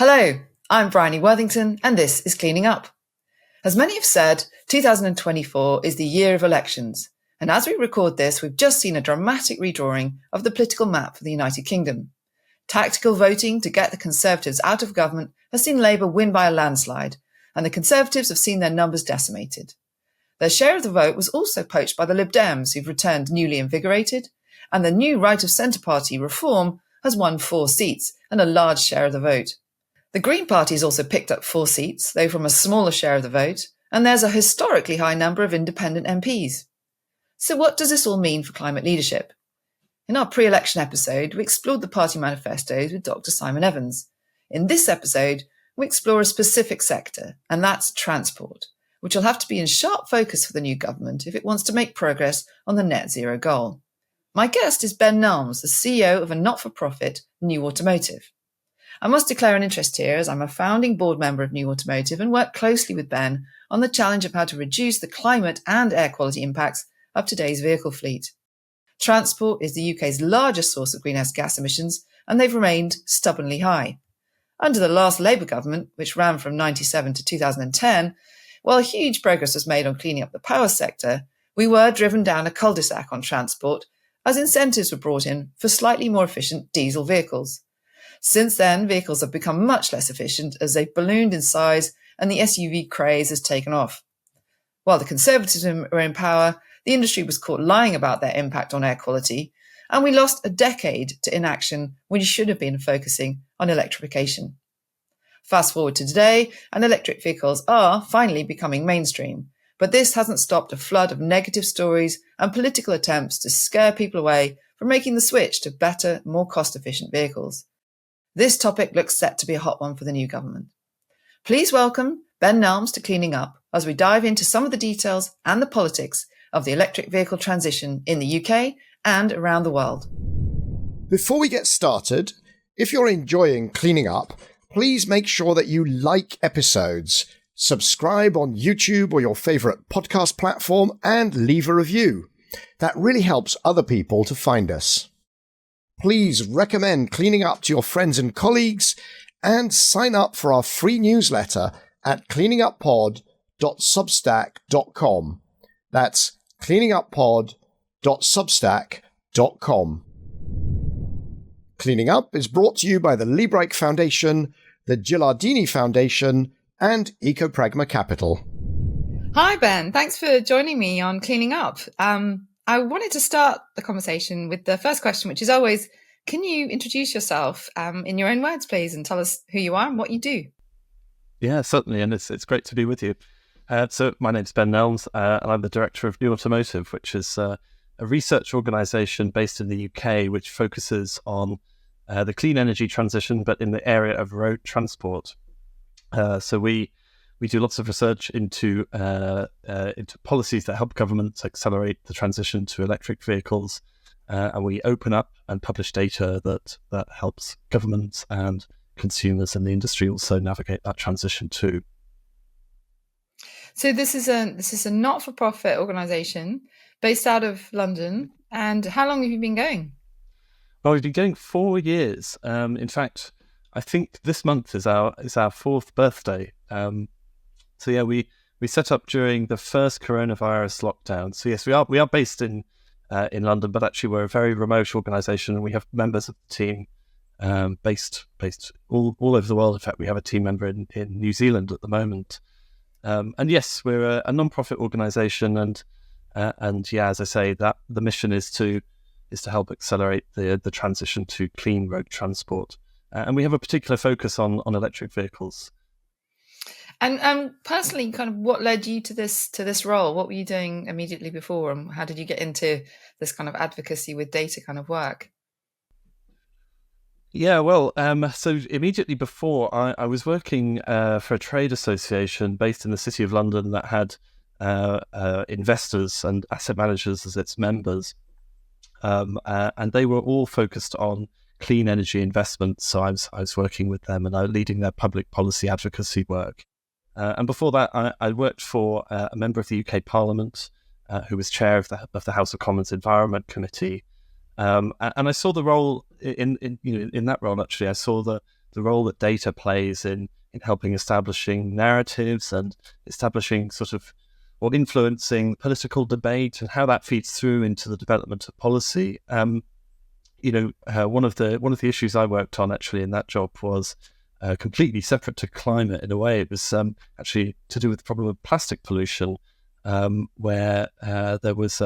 Hello, I'm Bryony Worthington, and this is Cleaning Up. As many have said, 2024 is the year of elections, and as we record this, we've just seen a dramatic redrawing of the political map for the United Kingdom. Tactical voting to get the Conservatives out of government has seen Labour win by a landslide, and the Conservatives have seen their numbers decimated. Their share of the vote was also poached by the Lib Dems, who've returned newly invigorated, and the new right-of-centre party Reform has won 4 seats and a large share of the vote. The Green Party has also picked up 4 seats, though from a smaller share of the vote, and there's a historically high number of independent MPs. So what does this all mean for climate leadership? In our pre-election episode, we explored the party manifestos with Dr. Simon Evans. In this episode, we explore a specific sector, and that's transport, which will have to be in sharp focus for the new government if it wants to make progress on the net zero goal. My guest is Ben Nelmes, the CEO of a not-for-profit, New AutoMotive. I must declare an interest here as I'm a founding board member of New AutoMotive and work closely with Ben on the challenge of how to reduce the climate and air quality impacts of today's vehicle fleet. Transport is the UK's largest source of greenhouse gas emissions, and they've remained stubbornly high. Under the last Labour government, which ran from 1997 to 2010, while huge progress was made on cleaning up the power sector, we were driven down a cul-de-sac on transport as incentives were brought in for slightly more efficient diesel vehicles. Since then, vehicles have become much less efficient as they've ballooned in size and the SUV craze has taken off. While the Conservatives were in power, the industry was caught lying about their impact on air quality, and we lost a decade to inaction when you should have been focusing on electrification. Fast forward to today, and electric vehicles are finally becoming mainstream, but this hasn't stopped a flood of negative stories and political attempts to scare people away from making the switch to better, more cost-efficient vehicles. This topic looks set to be a hot one for the new government. Please welcome Ben Nelmes to Cleaning Up as we dive into some of the details and the politics of the electric vehicle transition in the UK and around the world. Before we get started, if you're enjoying Cleaning Up, please make sure that you like episodes, subscribe on YouTube or your favourite podcast platform, and leave a review. That really helps other people to find us. Please recommend Cleaning Up to your friends and colleagues and sign up for our free newsletter at cleaninguppod.substack.com. That's cleaninguppod.substack.com. Cleaning Up is brought to you by the Lee Brake Foundation, the Gilardini Foundation, and Ecopragma Capital. Hi, Ben. Thanks for joining me on Cleaning Up. I wanted to start the conversation with the first question, which is always, can you introduce yourself in your own words, please, and tell us who you are and what you do? Yeah, certainly, and it's great to be with you. So my name's Ben Nelmes, and I'm the director of New AutoMotive, which is a research organisation based in the UK, which focuses on the clean energy transition, but in the area of road transport. So we do lots of research into policies that help governments accelerate the transition to electric vehicles, and we open up and publish data that helps governments and consumers and the industry also navigate that transition too. So this is a not-for-profit organisation based out of London. And how long have you been going? Well, we've been going 4 years. In fact, I think this month is our 4th birthday. So yeah, we set up during the first coronavirus lockdown. So yes, we are based in London, but actually we're a very remote organisation, and we have members of the team based all over the world. In fact, we have a team member in New Zealand at the moment. And yes, we're a non-profit organisation, and yeah, as I say, that the mission is to help accelerate the transition to clean road transport, and we have a particular focus on electric vehicles. And personally, kind of what led you to this role? What were you doing immediately before, and how did you get into this kind of advocacy with data kind of work? Yeah, well, so immediately before, I was working for a trade association based in the City of London that had investors and asset managers as its members, and they were all focused on clean energy investments. So I was working with them, and I was leading their public policy advocacy work. And before that, I worked for a member of the UK Parliament who was chair of the House of Commons Environment Committee. And I saw the role in that role. Actually, I saw the the role that data plays in helping establishing narratives and establishing sort of or influencing political debate and how that feeds through into the development of policy. One of the issues I worked on actually in that job was completely separate to climate in a way. It was actually to do with the problem of plastic pollution, where there was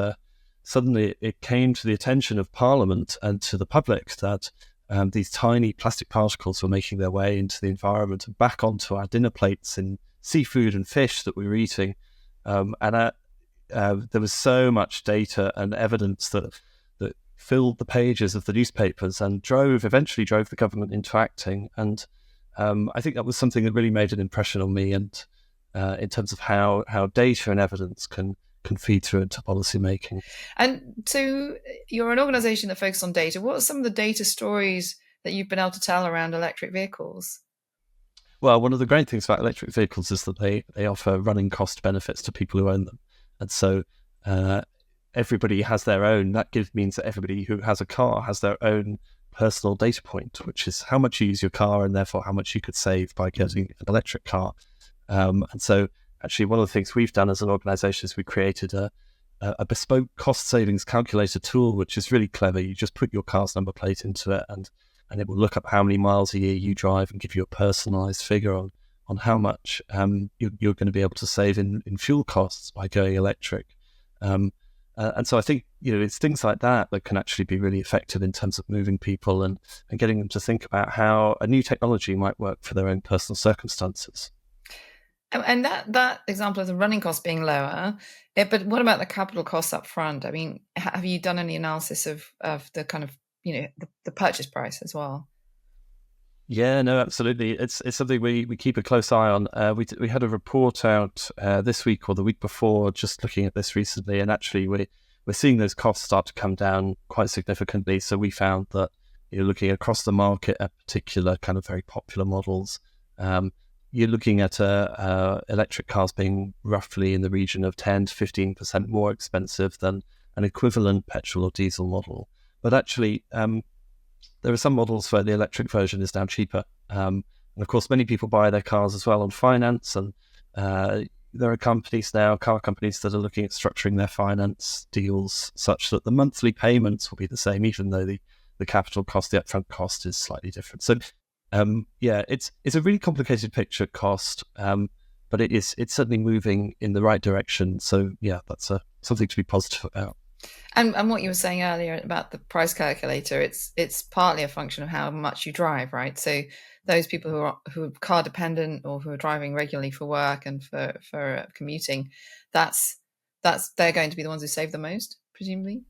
suddenly it came to the attention of Parliament and to the public that these tiny plastic particles were making their way into the environment and back onto our dinner plates in seafood and fish that we were eating. There was so much data and evidence that filled the pages of the newspapers and eventually drove the government into acting. And I think that was something that really made an impression on me, and in terms of how data and evidence can feed through into policy making. And so you're an organisation that focuses on data. What are some of the data stories that you've been able to tell around electric vehicles? Well, one of the great things about electric vehicles is that they offer running cost benefits to people who own them. And so everybody has their own. That means that everybody who has a car has their own personal data point, which is how much you use your car and therefore how much you could save by getting an electric car. And so actually one of the things we've done as an organisation is we created a bespoke cost savings calculator tool, which is really clever. You just put your car's number plate into it and it will look up how many miles a year you drive and give you a personalised figure on how much you're going to be able to save in fuel costs by going electric. And so I think, it's things like that can actually be really effective in terms of moving people and getting them to think about how a new technology might work for their own personal circumstances. And that example of the running cost being lower, but what about the capital costs up front? I mean, have you done any analysis of the kind of, the purchase price as well? Yeah, no, absolutely. It's something we keep a close eye on. We had a report out this week or the week before, just looking at this recently, and actually we're seeing those costs start to come down quite significantly. So we found that looking across the market at particular kind of very popular models, you're looking at electric cars being roughly in the region of 10 to 15% more expensive than an equivalent petrol or diesel model. But actually, there are some models where the electric version is now cheaper. And of course, many people buy their cars as well on finance. And there are car companies that are looking at structuring their finance deals such that the monthly payments will be the same, even though the capital cost, the upfront cost is slightly different. So it's a really complicated picture cost, but it's certainly moving in the right direction. So yeah, that's something to be positive about. And what you were saying earlier about the price calculator, it's partly a function of how much you drive, right? So those people who are car dependent or who are driving regularly for work and for commuting, they're going to be the ones who save the most, presumably.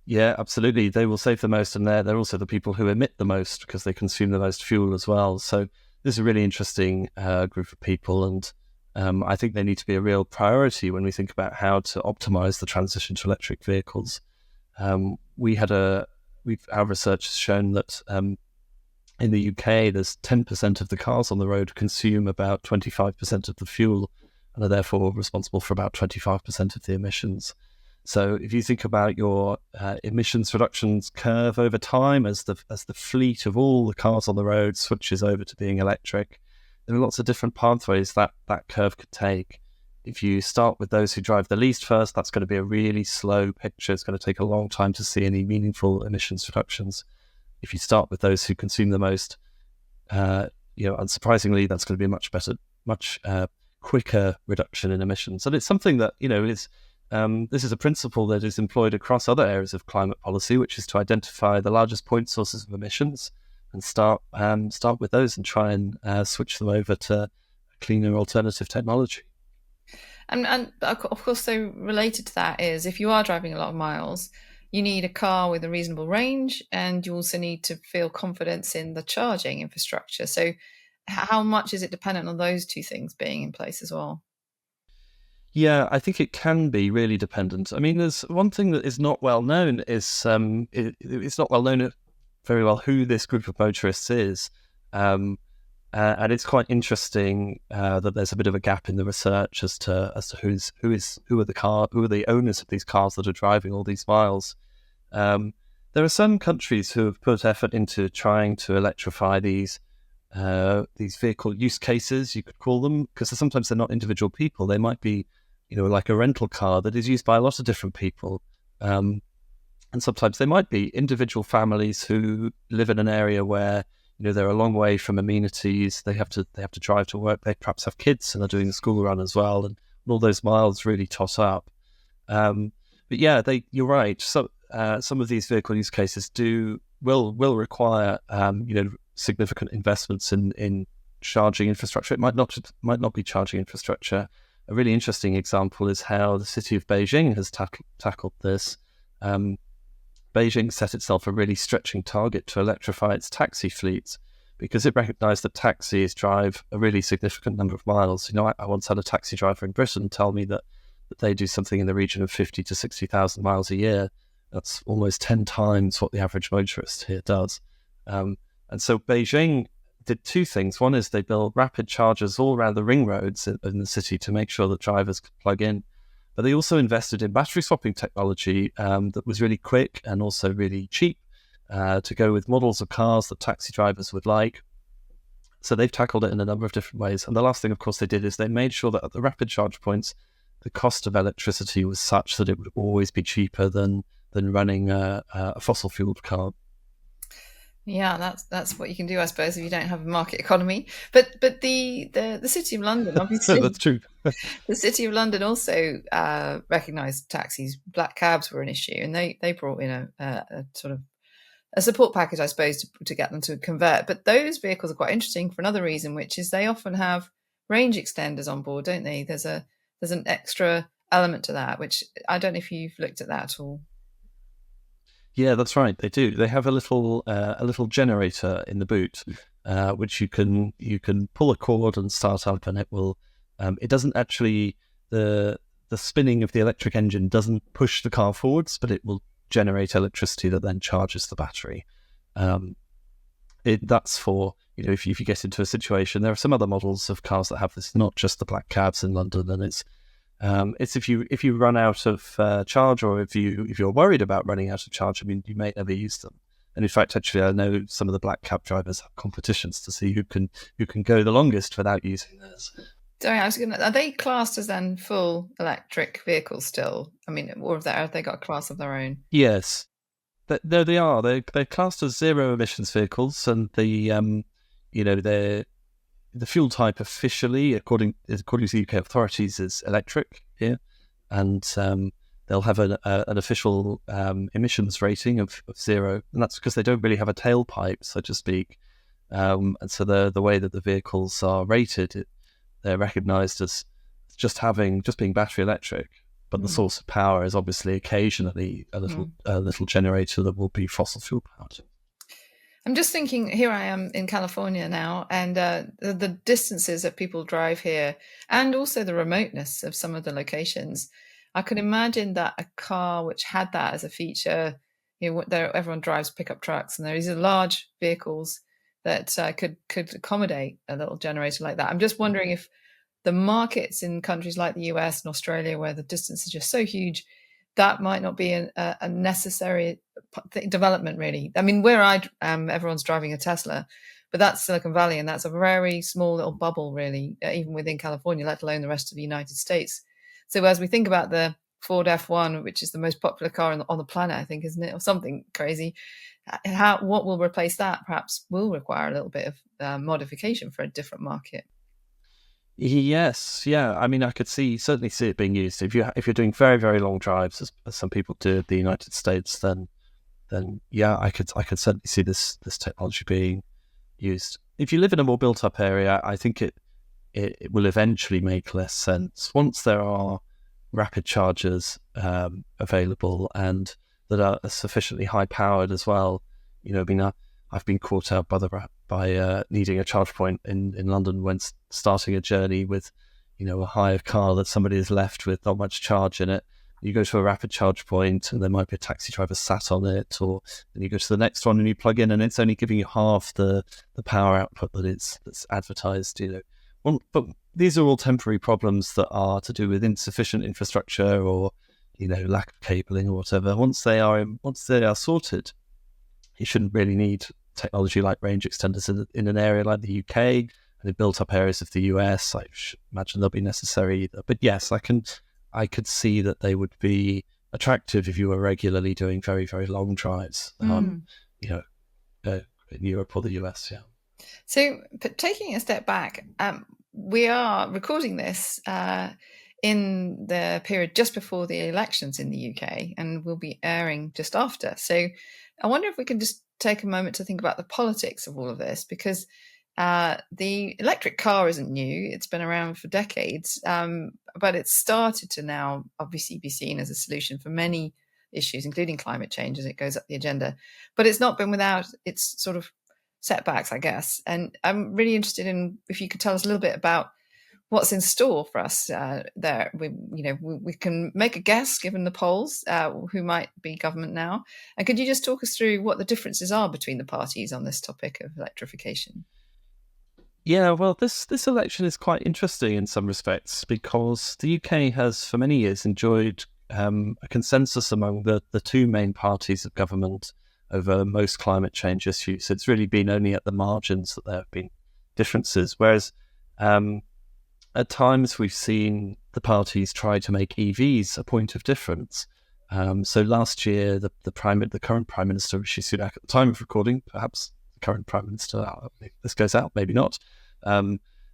Yeah, absolutely. They will save the most, and they're also the people who emit the most because they consume the most fuel as well. So this is a really interesting group of people, and I think they need to be a real priority when we think about how to optimize the transition to electric vehicles. Our research has shown that in the UK, there's 10% of the cars on the road consume about 25% of the fuel and are therefore responsible for about 25% of the emissions. So if you think about your emissions reductions curve over time as the fleet of all the cars on the road switches over to being electric, there are lots of different pathways that curve could take. If you start with those who drive the least first, that's going to be a really slow picture. It's going to take a long time to see any meaningful emissions reductions. If you start with those who consume the most, unsurprisingly, that's going to be a much quicker reduction in emissions. And it's something that, this is a principle that is employed across other areas of climate policy, which is to identify the largest point sources of emissions and start with those and try and switch them over to cleaner alternative technology. And of course, so related to that is if you are driving a lot of miles, you need a car with a reasonable range, and you also need to feel confidence in the charging infrastructure. So how much is it dependent on those two things being in place as well? Yeah, I think it can be really dependent. I mean, there's one thing that is not well known is it's not well known very well who this group of motorists is. And it's quite interesting that there's a bit of a gap in the research as to who are the owners of these cars that are driving all these miles. there are some countries who have put effort into trying to electrify these vehicle use cases, you could call them, because sometimes they're not individual people. They might be, like a rental car that is used by a lot of different people. And sometimes they might be individual families who live in an area where, they're a long way from amenities. They have to drive to work. They perhaps have kids and are doing the school run as well. And all those miles really tot up. But yeah, you're right. So, some of these vehicle use cases will require, significant investments in charging infrastructure. It might not be charging infrastructure. A really interesting example is how the city of Beijing has tackled this. Beijing set itself a really stretching target to electrify its taxi fleets because it recognised that taxis drive a really significant number of miles. I once had a taxi driver in Britain tell me that they do something in the region of 50 to 60,000 miles a year. That's almost 10 times what the average motorist here does. And so Beijing did two things. One is they built rapid chargers all around the ring roads in the city to make sure that drivers could plug in. But they also invested in battery swapping technology that was really quick and also really cheap to go with models of cars that taxi drivers would like. So they've tackled it in a number of different ways. And the last thing, of course, they did is they made sure that at the rapid charge points, the cost of electricity was such that it would always be cheaper than running a fossil-fueled car. Yeah, that's what you can do, I suppose, if you don't have a market economy. But the City of London, obviously, that's true. The City of London also recognised taxis. Black cabs were an issue, and they brought in a sort of a support package, I suppose, to get them to convert. But those vehicles are quite interesting for another reason, which is they often have range extenders on board, don't they? There's an extra element to that, which I don't know if you've looked at that at all. Yeah, that's right. They do. They have a little generator in the boot, which you can pull a cord and start up, and it will. It doesn't actually the spinning of the electric engine doesn't push the car forwards, but it will generate electricity that then charges the battery. That's for if you get into a situation. There are some other models of cars that have this, not just the black cabs in London, and it's if you run out of charge, or if you're worried about running out of charge, you may never use them. And in fact, actually, I know some of the black cab drivers have competitions to see who can go the longest without using theirs. Sorry, are they classed as then full electric vehicles still? Or have they got a class of their own? Yes, no, they are. They're classed as zero emissions vehicles, and the fuel type officially, according to the UK authorities, is electric here, and they'll have an official emissions rating of 0, and that's because they don't really have a tailpipe, so to speak. And so the way that the vehicles are rated, they're recognised as just being battery electric, but the source of power is obviously occasionally a little generator that will be fossil fuel powered. I'm just thinking, here I am in California now, and the distances that people drive here, and also the remoteness of some of the locations. I could imagine that a car which had that as a feature, everyone drives pickup trucks, and there are these large vehicles that could accommodate a little generator like that. I'm just wondering if the markets in countries like the US and Australia, where the distance is just so huge, that might not be a necessary development, really. Where I am, everyone's driving a Tesla, but that's Silicon Valley, and that's a very small little bubble, really, even within California, let alone the rest of the United States. So as we think about the Ford F1, which is the most popular car on the planet, I think, isn't it, or something crazy, what will replace that perhaps will require a little bit of modification for a different market. Yes, yeah. I could certainly see it being used if you're doing very, very long drives, as some people do in the United States. Then yeah, I could certainly see this technology being used. If you live in a more built up area, I think it will eventually make less sense once there are rapid chargers available and that are sufficiently high powered as well. I've been caught out by needing a charge point in London when starting a journey with, a hired car that somebody has left with not much charge in it. You go to a rapid charge point and there might be a taxi driver sat on it, or then you go to the next one and you plug in and it's only giving you half the power output that's advertised. But these are all temporary problems that are to do with insufficient infrastructure or lack of cabling or whatever. Once they are sorted, you shouldn't really need technology like range extenders in an area like the UK and the built-up areas of the US. I should imagine they'll be necessary either. But yes, I could see that they would be attractive if you were regularly doing very, very long drives, in Europe or the US. Yeah. So, but taking a step back, we are recording this in the period just before the elections in the UK, and will be airing just after. So I wonder if we can just take a moment to think about the politics of all of this, because the electric car isn't new. It's been around for decades, but it's started to now obviously be seen as a solution for many issues, including climate change, as it goes up the agenda. But it's not been without its sort of setbacks, I guess. And I'm really interested in if you could tell us a little bit about what's in store for us there. We can make a guess, given the polls, who might be government now. And could you just talk us through what the differences are between the parties on this topic of electrification? Yeah, well, this election is quite interesting in some respects, because the UK has for many years enjoyed a consensus among the two main parties of government over most climate change issues. It's really been only at the margins that there have been differences, whereas at times we've seen the parties try to make EVs a point of difference. So last year, the current Prime Minister, Rishi Sunak, at the time of recording, perhaps the current Prime Minister, this goes out, maybe not,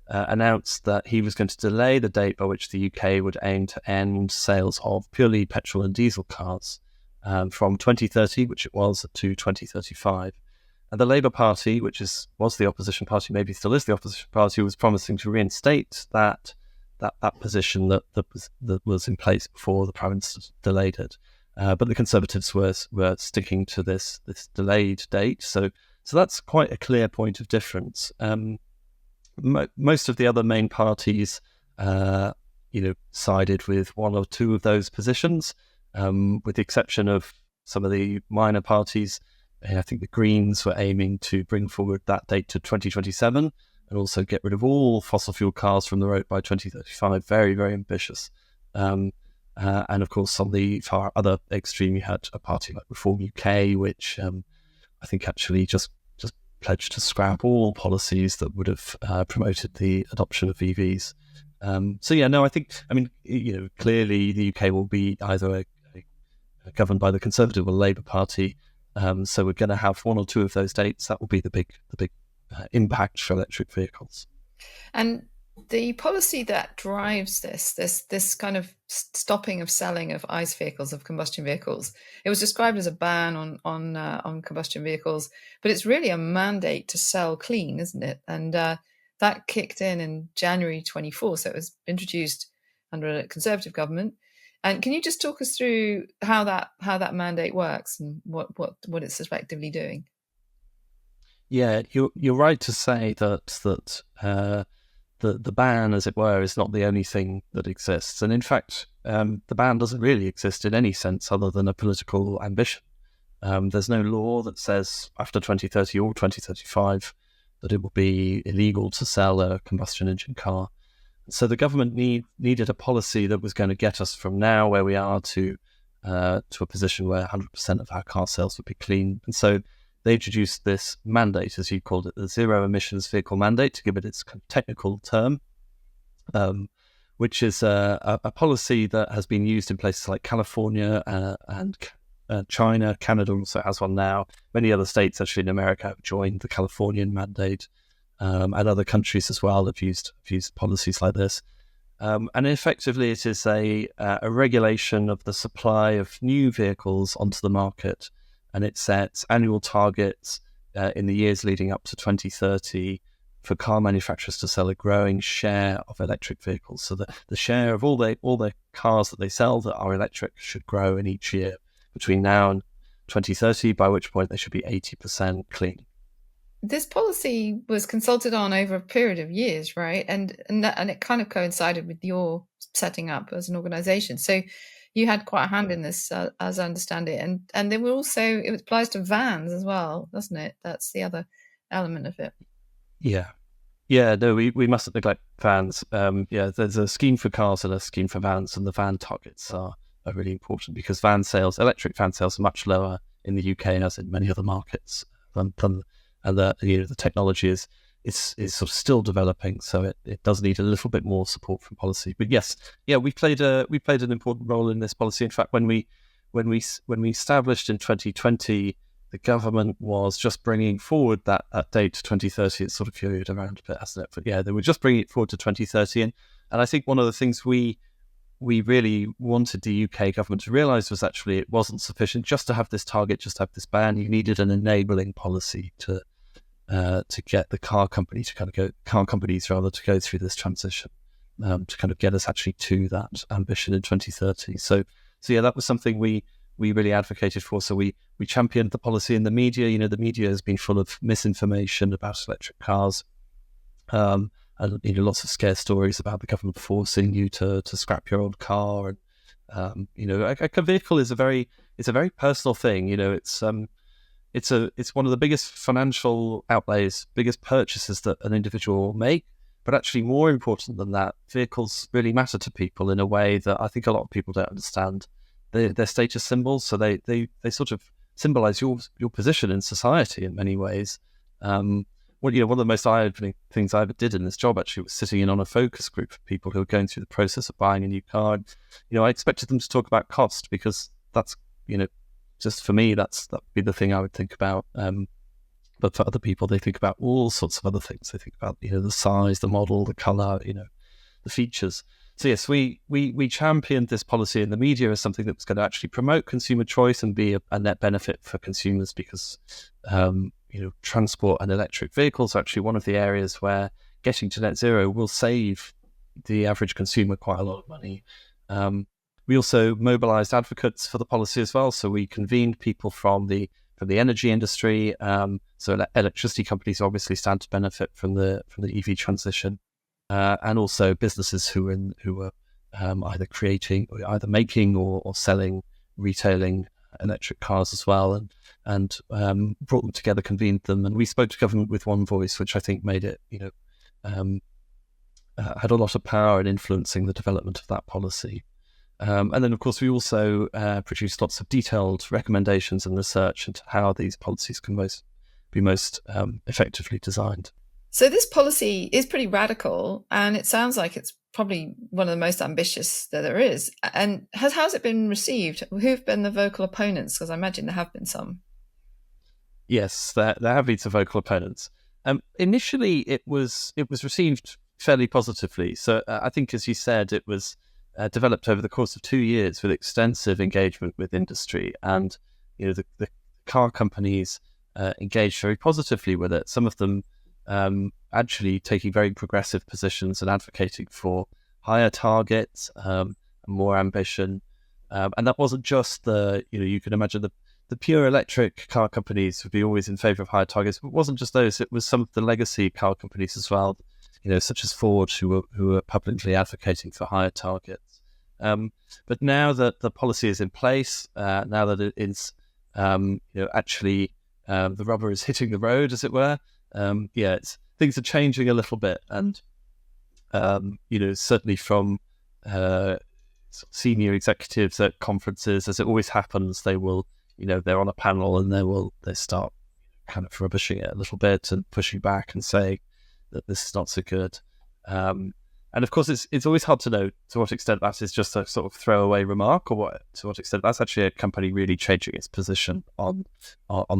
announced that he was going to delay the date by which the UK would aim to end sales of purely petrol and diesel cars from 2030, which it was, to 2035. And the Labour Party, which was the opposition party, maybe still is the opposition party, was promising to reinstate that position that was in place before the Prime Minister delayed it. But the Conservatives were sticking to this delayed date. So that's quite a clear point of difference. Most of the other main parties, sided with one or two of those positions, with the exception of some of the minor parties. I think the Greens were aiming to bring forward that date to 2027 and also get rid of all fossil fuel cars from the road by 2035. Very, very ambitious. And of course, on the far other extreme, you had a party like Reform UK, which I think actually just pledged to scrap all policies that would have promoted the adoption of EVs. Clearly the UK will be either governed by the Conservative or Labour Party. So we're going to have one or two of those dates. That will be the big impact for electric vehicles. And the policy that drives this kind of stopping of selling of ICE vehicles, of combustion vehicles, it was described as a ban on combustion vehicles, but it's really a mandate to sell clean, isn't it? And that kicked in January 24, so it was introduced under a Conservative government. And can you just talk us through how that mandate works and what it's effectively doing? Yeah, you're right to say that the ban, as it were, is not the only thing that exists. And in fact, the ban doesn't really exist in any sense other than a political ambition. There's no law that says after 2030 or 2035 that it will be illegal to sell a combustion engine car. So the government needed a policy that was going to get us from now where we are to a position where 100% of our car sales would be clean. And so they introduced this mandate, as you called it, the Zero Emissions Vehicle Mandate, to give it its technical term, which is a policy that has been used in places like California and China. Canada also has one now. Many other states, actually, in America have joined the Californian mandate. And other countries as well have used policies like this. And effectively, it is a regulation of the supply of new vehicles onto the market. And it sets annual targets in the years leading up to 2030 for car manufacturers to sell a growing share of electric vehicles. So the share of all the cars that they sell that are electric should grow in each year between now and 2030, by which point they should be 80% clean. This policy was consulted on over a period of years, right? And it kind of coincided with your setting up as an organisation. So you had quite a hand in this, as I understand it. And there were also, it applies to vans as well, doesn't it? That's the other element of it. Yeah. No, we mustn't neglect vans. There's a scheme for cars and a scheme for vans, and the van targets are really important because electric van sales are much lower in the UK as in many other markets. And the technology is sort of still developing, so it does need a little bit more support from policy. But yes, we played an important role in this policy. In fact, when we established in 2020, the government was just bringing forward that date to 2030. It's sort of carried around a bit, hasn't it? But yeah, they were just bringing it forward to 2030. And I think one of the things we really wanted the UK government to realise was actually it wasn't sufficient just to have this target, just to have this ban. You needed an enabling policy to get the car companies to go through this transition, to kind of get us actually to that ambition in 2030. So yeah, that was something we really advocated for. So we championed the policy in the media. You know, the media has been full of misinformation about electric cars, and lots of scare stories about the government forcing you to scrap your old car. And a vehicle is a very personal thing. You know, it's one of the biggest financial outlays, biggest purchases that an individual will make. But actually, more important than that, vehicles really matter to people in a way that I think a lot of people don't understand. They're status symbols, so they sort of symbolize your position in society in many ways. One of the most eye-opening things I ever did in this job actually was sitting in on a focus group of people who were going through the process of buying a new car. And, I expected them to talk about cost because that's, just for me, that'd be the thing I would think about. But for other people, they think about all sorts of other things. They think about, the size, the model, the color, the features. So yes, we championed this policy in the media as something that was going to actually promote consumer choice and be a net benefit for consumers because, transport and electric vehicles are actually one of the areas where getting to net zero will save the average consumer quite a lot of money. We also mobilized advocates for the policy as well. So we convened people from the energy industry. So electricity companies obviously stand to benefit from the EV transition. And also businesses who are either making or selling, retailing electric cars as well, and brought them together, convened them, and we spoke to government with one voice, which I think made it, had a lot of power in influencing the development of that policy. And then, of course, we also produced lots of detailed recommendations and research into how these policies can be most effectively designed. So this policy is pretty radical, and it sounds like it's probably one of the most ambitious that there is. And how's it been received? Who've been the vocal opponents? Because I imagine there have been some. Yes, there have been some vocal opponents. Initially, it was received fairly positively. So I think, as you said, it was developed over the course of 2 years with extensive engagement with industry, and the car companies engaged very positively with it. Some of them actually taking very progressive positions and advocating for higher targets, more ambition. And that wasn't just you can imagine the pure electric car companies would be always in favour of higher targets. But it wasn't just those, it was some of the legacy car companies as well, such as Ford, who were publicly advocating for higher targets. But now that the policy is in place, now that it is, actually the rubber is hitting the road, as it were, things are changing a little bit, and certainly from senior executives at conferences, as it always happens, they will, they're on a panel and they start kind of rubbishing it a little bit and pushing back and saying that this is not so good. And of course, it's always hard to know to what extent that is just a sort of throwaway remark, or to what extent that's actually a company really changing its position on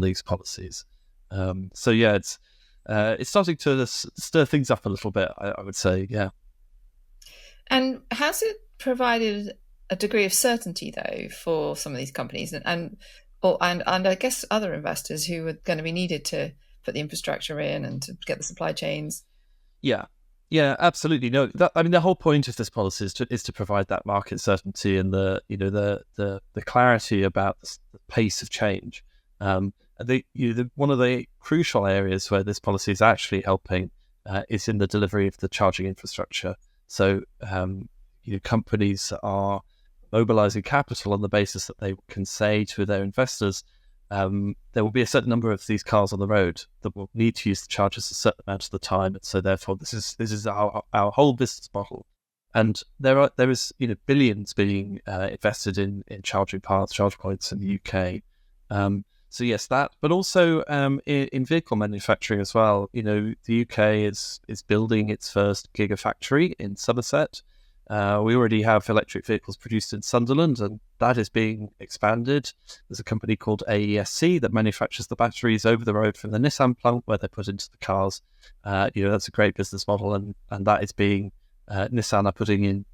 these policies. It's starting to stir things up a little bit, I would say, yeah. And has it provided a degree of certainty, though, for some of these companies and I guess other investors who are going to be needed to put the infrastructure in and to get the supply chains? Yeah, absolutely. No, the whole point of this policy is to provide that market certainty and the clarity about the pace of change. One of the crucial areas where this policy is actually helping is in the delivery of the charging infrastructure. So, companies are mobilizing capital on the basis that they can say to their investors, there will be a certain number of these cars on the road that will need to use the chargers a certain amount of the time, and so therefore this is our whole business model. And there is billions being invested in charging paths, charge points in the UK. So yes, that, but also in vehicle manufacturing as well. The UK is building its first gigafactory in Somerset. We already have electric vehicles produced in Sunderland, and that is being expanded. There's a company called AESC that manufactures the batteries over the road from the Nissan plant where they're put into the cars. That's a great business model, and that is being Nissan are putting in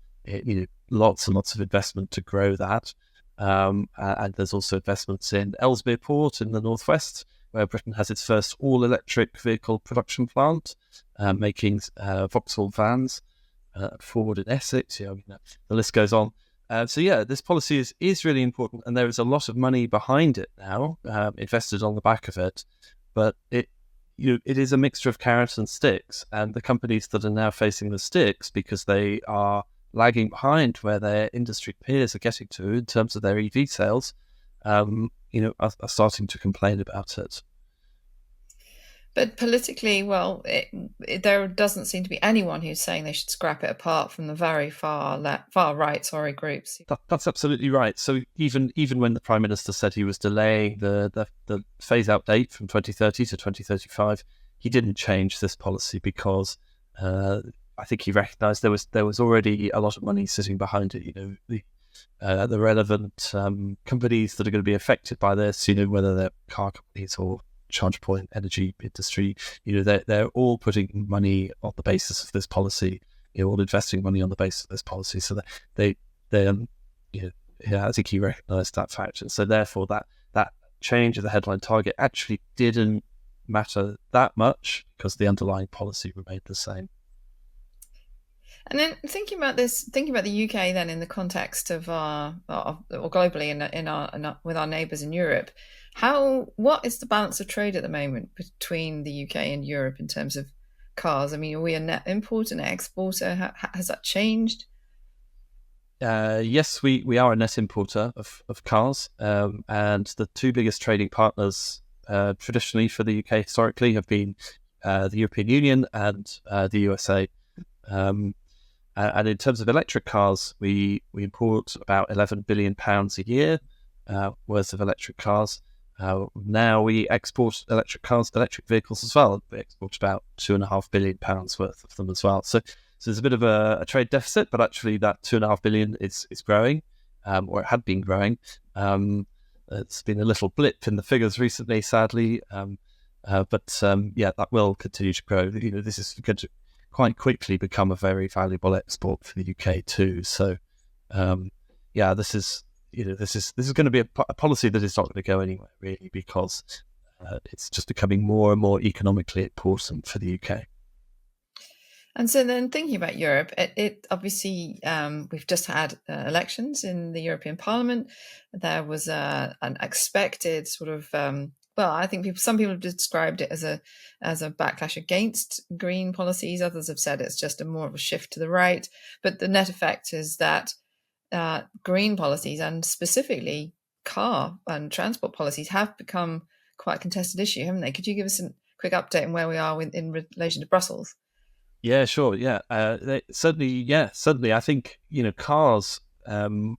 lots and lots of investment to grow that. And there's also investments in Ellesmere Port in the northwest, where Britain has its first all-electric vehicle production plant, making Vauxhall vans. Ford in Essex, the list goes on. This policy is really important, and there is a lot of money behind it now, invested on the back of it. But it is a mixture of carrots and sticks, and the companies that are now facing the sticks because they are lagging behind where their industry peers are getting to in terms of their EV sales, are starting to complain about it. But politically, there doesn't seem to be anyone who's saying they should scrap it, apart from the very far right groups. That's absolutely right. So even when the Prime Minister said he was delaying the phase out date from 2030 to 2035, he didn't change this policy because I think he recognised there was already a lot of money sitting behind it. The relevant companies that are going to be affected by this, whether they're car companies or charge point energy industry, they're all putting money on the basis of this policy, all investing money on the basis of this policy. So I think he recognised that fact, and so therefore that change of the headline target actually didn't matter that much because the underlying policy remained the same. And then thinking about the UK, then in the context of or globally with our neighbours in Europe, what is the balance of trade at the moment between the UK and Europe in terms of cars? I mean, are we a net importer, net exporter? Has that changed? Yes, we are a net importer of cars, and the two biggest trading partners traditionally for the UK historically have been the European Union and the USA. And in terms of electric cars, we import about £11 billion a year worth of electric cars. Now we export electric vehicles as well. We export about £2.5 billion worth of them as well. So there's a bit of a trade deficit, but actually that £2.5 billion is growing, or it had been growing. It's been a little blip in the figures recently, sadly, but that will continue to grow. This is going to quite quickly become a very valuable export for the UK too. So, this is going to be a policy that is not going to go anywhere really, because it's just becoming more and more economically important for the UK. And so then thinking about Europe, it obviously, we've just had elections in the European Parliament. There was an expected sort of, I think some people have described it as a backlash against green policies. Others have said it's just more of a shift to the right. But the net effect is that green policies, and specifically car and transport policies, have become quite a contested issue, haven't they? Could you give us a quick update on where we are in relation to Brussels? Yeah, sure. Yeah, certainly. I think cars. When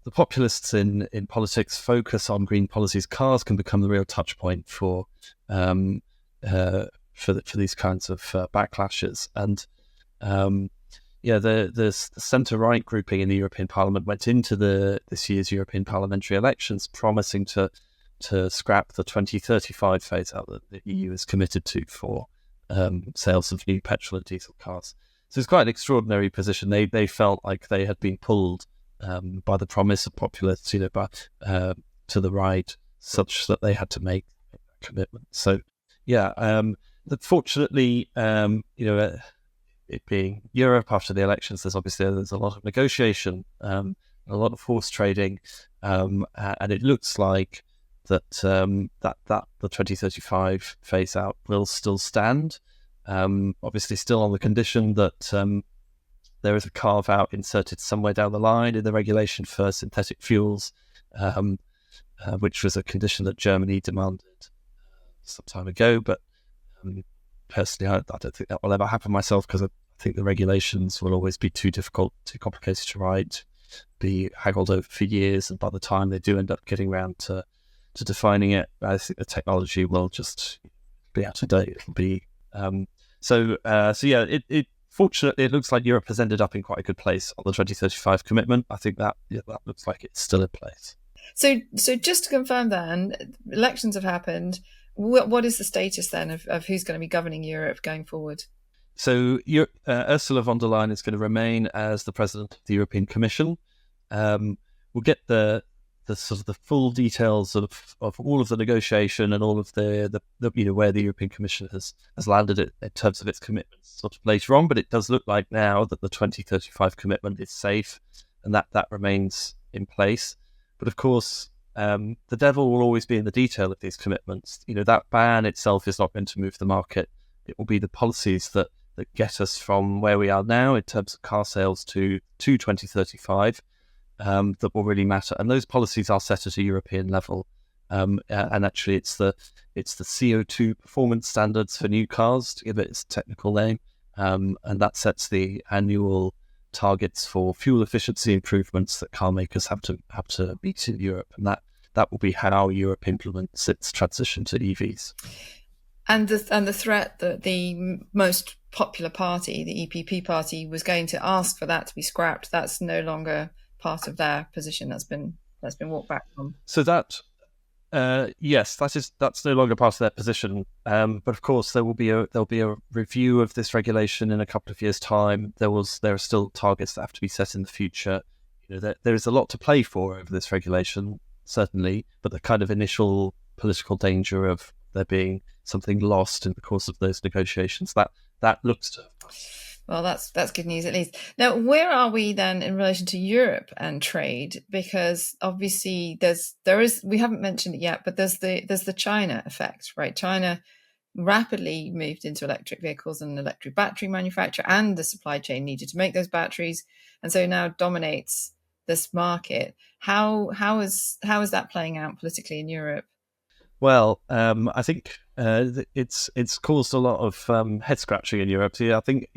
the populists in politics focus on green policies, cars can become the real touch point for these kinds of backlashes. And the centre right grouping in the European Parliament went into this year's European parliamentary elections promising to scrap the 2035 phase out that the EU is committed to for sales of new petrol and diesel cars. So it's quite an extraordinary position. They felt like they had been pulled by the promise of populists, to the right, such that they had to make that commitment. So, fortunately, it being Europe after the elections, there's a lot of negotiation, a lot of horse trading, and it looks like that the 2035 phase out will still stand. Obviously, still on the condition that there is a carve out inserted somewhere down the line in the regulation for synthetic fuels, which was a condition that Germany demanded some time ago. But personally, I don't think that will ever happen myself, because I think the regulations will always be too difficult, too complicated to write. be haggled over for years, and by the time they do end up getting around to defining it, I think the technology will just be out of date. It'll be fortunately, it looks like Europe has ended up in quite a good place on the 2035 commitment. I think that looks like it's still in place. So just to confirm then, elections have happened. What is the status then of who's going to be governing Europe going forward? So Ursula von der Leyen is going to remain as the president of the European Commission. We'll get the sort of the full details of all of the negotiation and all of the where the European Commission has landed it in terms of its commitments sort of later on. But it does look like now that the 2035 commitment is safe and that remains in place. But of course, the devil will always be in the detail of these commitments. That ban itself is not going to move the market. It will be the policies that get us from where we are now in terms of car sales to 2035 that will really matter. And those policies are set at a European level. And actually, it's the CO2 performance standards for new cars, to give it its technical name, and that sets the annual targets for fuel efficiency improvements that car makers have to meet in Europe, and that will be how Europe implements its transition to EVs. And the threat that the most popular party, the EPP party, was going to ask for that to be scrapped, that's no longer part of their position. That's been walked back from. So that yes, that's no longer part of their position. But of course, there'll be a review of this regulation in a couple of years' time. There are still targets that have to be set in the future. There is a lot to play for over this regulation, certainly, but the kind of initial political danger of there being something lost in the course of those negotiations, that looks to. Well, that's good news at least. Now, where are we then in relation to Europe and trade? Because obviously we haven't mentioned it yet, but there's the China effect, right? China rapidly moved into electric vehicles and electric battery manufacture, and the supply chain needed to make those batteries, and so now dominates this market. How is that playing out politically in Europe? Well, I think it's caused a lot of head scratching in Europe. So I think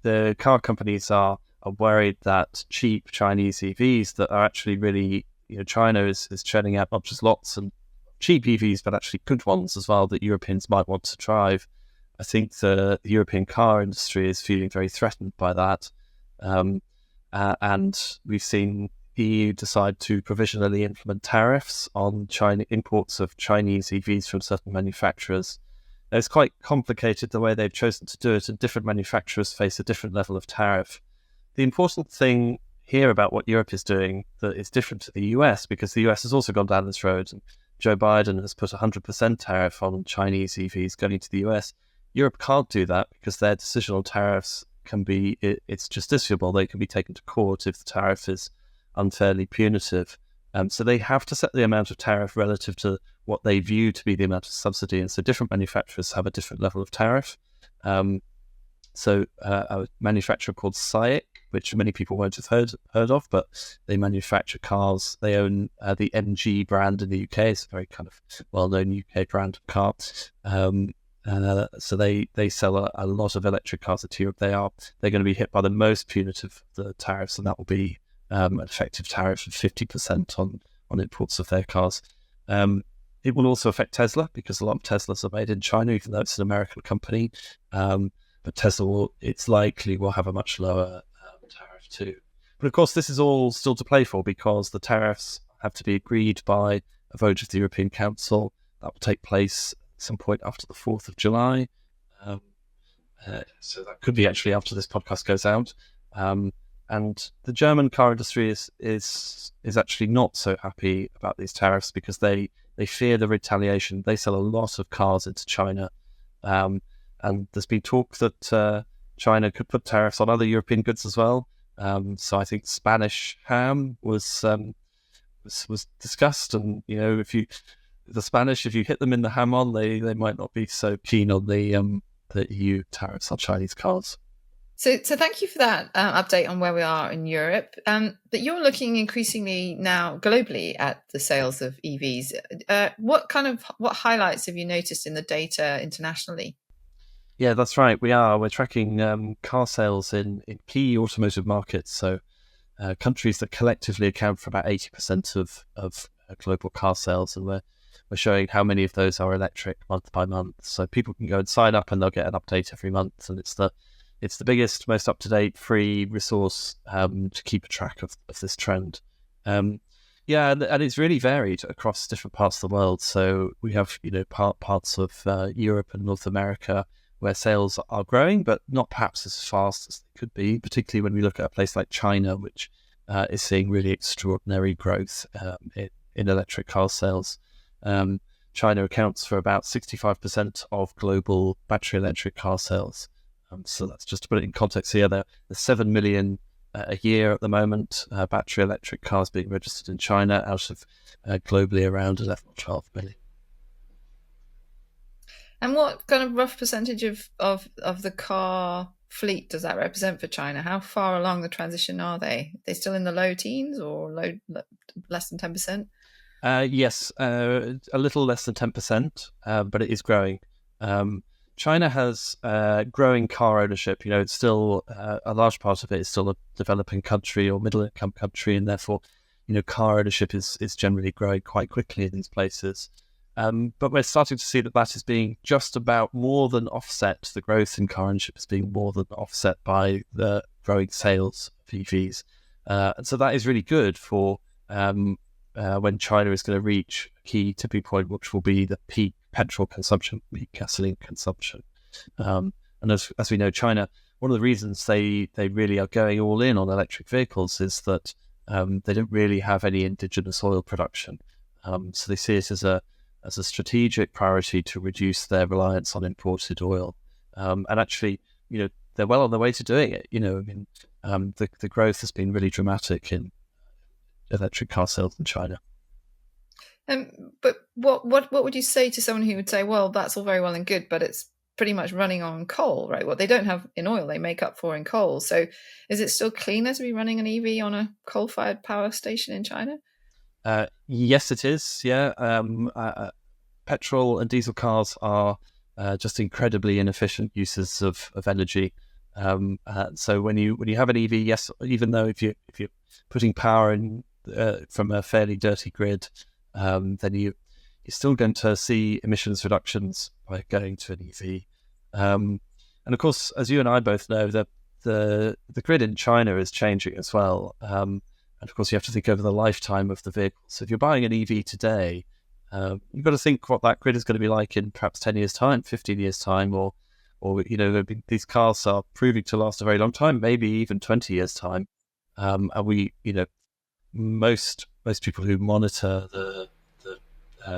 the car companies are worried that cheap Chinese EVs that are actually really, China is churning out not just lots and cheap EVs, but actually good ones as well that Europeans might want to drive. I think the European car industry is feeling very threatened by that. And we've seen EU decide to provisionally implement tariffs on China imports of Chinese EVs from certain manufacturers. Now, it's quite complicated the way they've chosen to do it, and different manufacturers face a different level of tariff. The important thing here about what Europe is doing that is different to the US, because the US has also gone down this road, and Joe Biden has put 100% tariff on Chinese EVs going to the US. Europe can't do that because their decisional tariffs it's justiciable. They can be taken to court if the tariff is unfairly punitive. So they have to set the amount of tariff relative to what they view to be the amount of subsidy. And so different manufacturers have a different level of tariff. So a manufacturer called SAIC, which many people won't have heard of, but they manufacture cars. They own the MG brand in the UK. It's a very kind of well-known UK brand of car. So they sell a lot of electric cars to Europe. They're going to be hit by the most punitive of the tariffs, and that will be an effective tariff of 50% on imports of their cars. It will also affect Tesla because a lot of Teslas are made in China, even though it's an American company. But Tesla it's likely will have a much lower tariff too. But of course, this is all still to play for because the tariffs have to be agreed by a vote of the European Council. That will take place at some point after the 4th of July. So that could be actually after this podcast goes out. And the German car industry is actually not so happy about these tariffs because they fear the retaliation. They sell a lot of cars into China, and there's been talk that China could put tariffs on other European goods as well. So I think Spanish ham was discussed, and if you hit them in the ham on, they might not be so keen on the EU tariffs on Chinese cars. So thank you for that update on where we are in Europe. But you're looking increasingly now globally at the sales of EVs. What highlights have you noticed in the data internationally? Yeah, that's right. We're tracking car sales in key automotive markets. So countries that collectively account for about 80% of global car sales, and we're showing how many of those are electric month by month. So people can go and sign up, and they'll get an update every month, and it's the biggest, most up-to-date free resource to keep a track of this trend. And it's really varied across different parts of the world. So we have parts of Europe and North America where sales are growing, but not perhaps as fast as they could be, particularly when we look at a place like China, which is seeing really extraordinary growth in electric car sales. China accounts for about 65% of global battery electric car sales. So that's just to put it in context here. There's 7 million a year at the moment, battery electric cars being registered in China out of globally around 11 or 12 million. And what kind of rough percentage of the car fleet does that represent for China? How far along the transition are they? Are they still in the low teens or less than 10%? Yes, a little less than 10%, but it is growing. China has growing car ownership. It's still a large part of it is still a developing country or middle income country, and therefore, car ownership is generally growing quite quickly in these places. But we're starting to see that is being just about more than offset. The growth in car ownership is being more than offset by the growing sales of EVs, and so that is really good for when China is going to reach a key tipping point, which will be the peak petrol consumption, peak gasoline consumption. And as we know, China, one of the reasons they really are going all in on electric vehicles is that they don't really have any indigenous oil production. So they see it as a strategic priority to reduce their reliance on imported oil. And actually, they're well on their way to doing it. The growth has been really dramatic in electric car sales in China. But what would you say to someone who would say, well, that's all very well and good, but it's pretty much running on coal, right? What they don't have in oil, they make up for in coal. So is it still cleaner to be running an EV on a coal-fired power station in China? Yes, it is. Yeah. Petrol and diesel cars are just incredibly inefficient uses of energy. So when you have an EV, yes, even though if you're putting power in from a fairly dirty grid, then you're still going to see emissions reductions by going to an EV. And of course, as you and I both know, the grid in China is changing as well. And of course, you have to think over the lifetime of the vehicle. So if you're buying an EV today, you've got to think what that grid is going to be like in perhaps 10 years' time, 15 years' time, or these cars are proving to last a very long time, maybe even 20 years' time. And we, most people who monitor the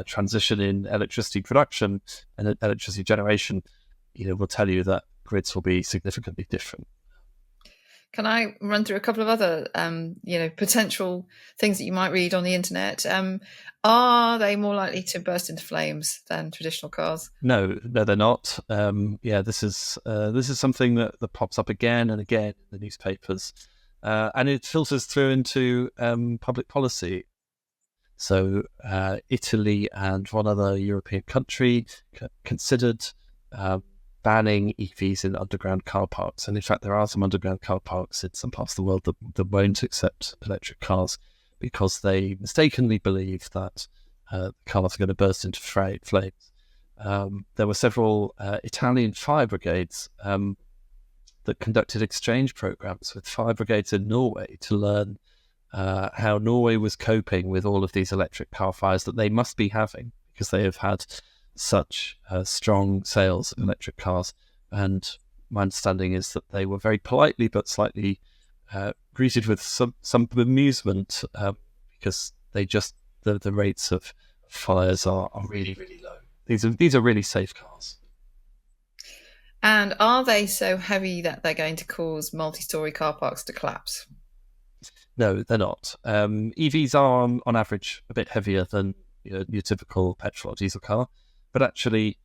transition in electricity production and electricity generation, will tell you that grids will be significantly different. Can I run through a couple of other, potential things that you might read on the internet? Are they more likely to burst into flames than traditional cars? No, they're not. This is something that pops up again and again in the newspapers, and it filters through into public policy. So Italy and one other European country considered banning EVs in underground car parks. And in fact, there are some underground car parks in some parts of the world that won't accept electric cars because they mistakenly believe that cars are going to burst into flames. There were several Italian fire brigades that conducted exchange programs with fire brigades in Norway to learn how Norway was coping with all of these electric car fires that they must be having because they have had such strong sales of electric cars. And my understanding is that they were very politely but slightly greeted with some bemusement because they just the rates of fires are really, really low. These are really safe cars. And are they so heavy that they're going to cause multi-storey car parks to collapse? No, they're not. EVs are on average a bit heavier than your typical petrol or diesel car, but actually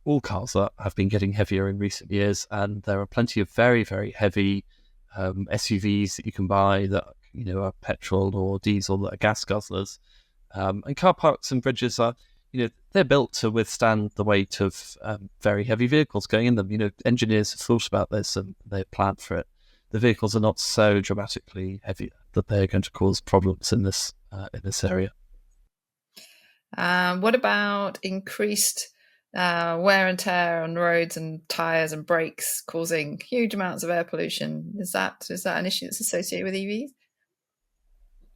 all cars have been getting heavier in recent years, and there are plenty of very, very heavy SUVs that you can buy that are petrol or diesel that are gas guzzlers. And car parks and bridges are, they're built to withstand the weight of very heavy vehicles going in them. Engineers have thought about this and they've planned for it. the vehicles are not so dramatically heavier that they're going to cause problems in this area. What about increased wear and tear on roads and tyres and brakes causing huge amounts of air pollution? Is that an issue that's associated with EVs?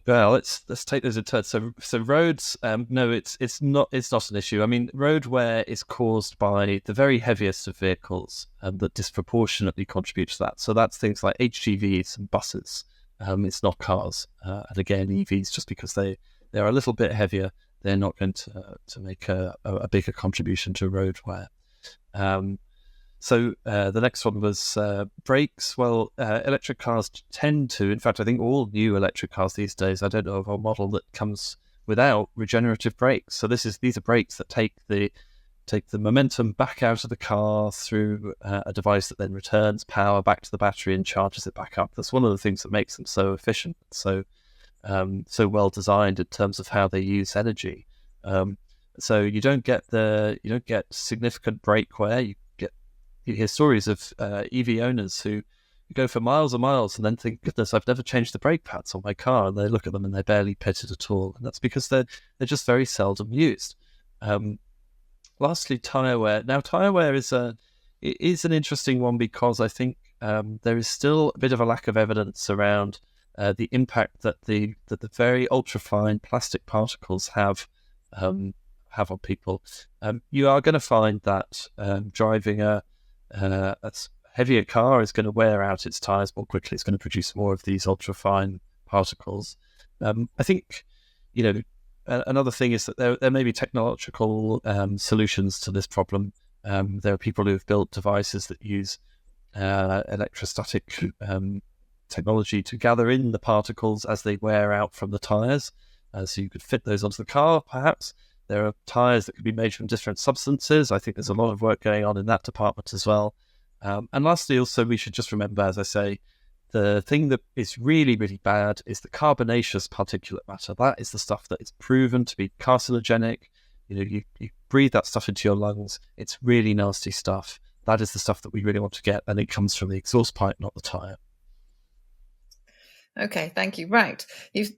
Well, let's take those in turn. So roads, no, it's not an issue. I mean, road wear is caused by the very heaviest of vehicles that disproportionately contribute to that. So that's things like HGVs and buses. It's not cars, and again, EVs, just because they're a little bit heavier, they're not going to make a bigger contribution to road wear. So the next one was brakes. Well, electric cars tend to, in fact, I think all new electric cars these days, I don't know of a model that comes without regenerative brakes. So these are brakes that take the momentum back out of the car through a device that then returns power back to the battery and charges it back up. That's one of the things that makes them so efficient, so well designed in terms of how they use energy. So you don't get significant brake wear. You hear stories of EV owners who go for miles and miles and then think, goodness, I've never changed the brake pads on my car, and they look at them and they're barely pitted at all, and that's because they're just very seldom used. Lastly, tyre wear. Now, tyre wear is an interesting one because I think there is still a bit of a lack of evidence around the impact that the very ultrafine plastic particles have on people. You are going to find that driving a heavier car is going to wear out its tyres more quickly. It's going to produce more of these ultrafine particles. I think, another thing is that there may be technological solutions to this problem. There are people who have built devices that use electrostatic technology to gather in the particles as they wear out from the tyres. So you could fit those onto the car, perhaps. There are tyres that could be made from different substances. I think there's a lot of work going on in that department as well. And lastly, also, we should just remember, as I say, the thing that is really, really bad is the carbonaceous particulate matter. That is the stuff that is proven to be carcinogenic. You breathe that stuff into your lungs. It's really nasty stuff. That is the stuff that we really want to get, and it comes from the exhaust pipe, not the tyre. Okay, thank you. Right.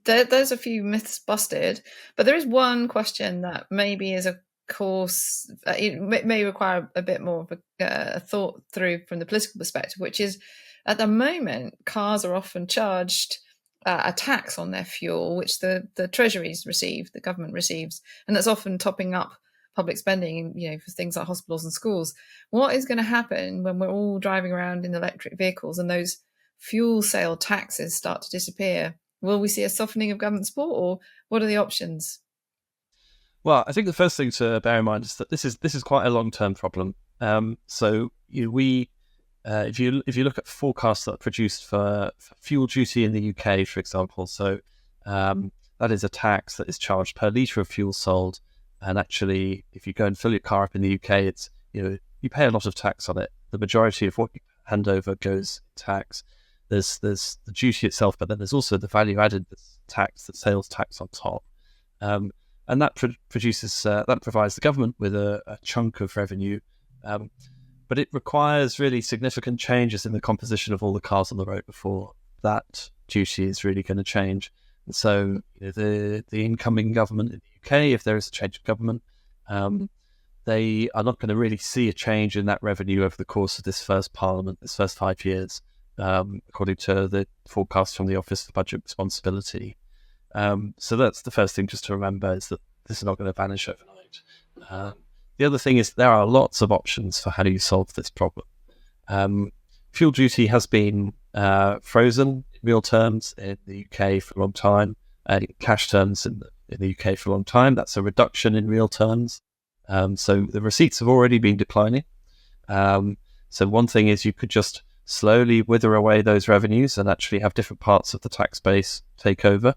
There's a few myths busted, but there is one question that maybe is a course, it may require a bit more of a thought through from the political perspective, which is at the moment, cars are often charged a tax on their fuel, which the treasuries receive, the government receives, and that's often topping up public spending, for things like hospitals and schools. What is going to happen when we're all driving around in electric vehicles and those fuel sale taxes start to disappear? Will we see a softening of government support, or what are the options? Well, I think the first thing to bear in mind is that this is quite a long-term problem. So if you look at forecasts that are produced for fuel duty in the UK, for example, so that is a tax that is charged per litre of fuel sold. And actually, if you go and fill your car up in the UK, it's you pay a lot of tax on it. The majority of what you hand over goes tax. There's the duty itself, but then there's also the value-added tax, the sales tax on top, and that that provides the government with a chunk of revenue, but it requires really significant changes in the composition of all the cars on the road before that duty is really going to change. And so the incoming government in the UK, if there is a change of government, they are not going to really see a change in that revenue over the course of this first parliament, this first 5 years. According to the forecast from the Office for Budget Responsibility. So that's the first thing just to remember, is that this is not going to vanish overnight. The other thing is there are lots of options for how do you solve this problem. Fuel duty has been frozen in real terms in the UK for a long time, and in cash terms in the UK for a long time. That's a reduction in real terms. So the receipts have already been declining. So one thing is you could just slowly wither away those revenues and actually have different parts of the tax base take over.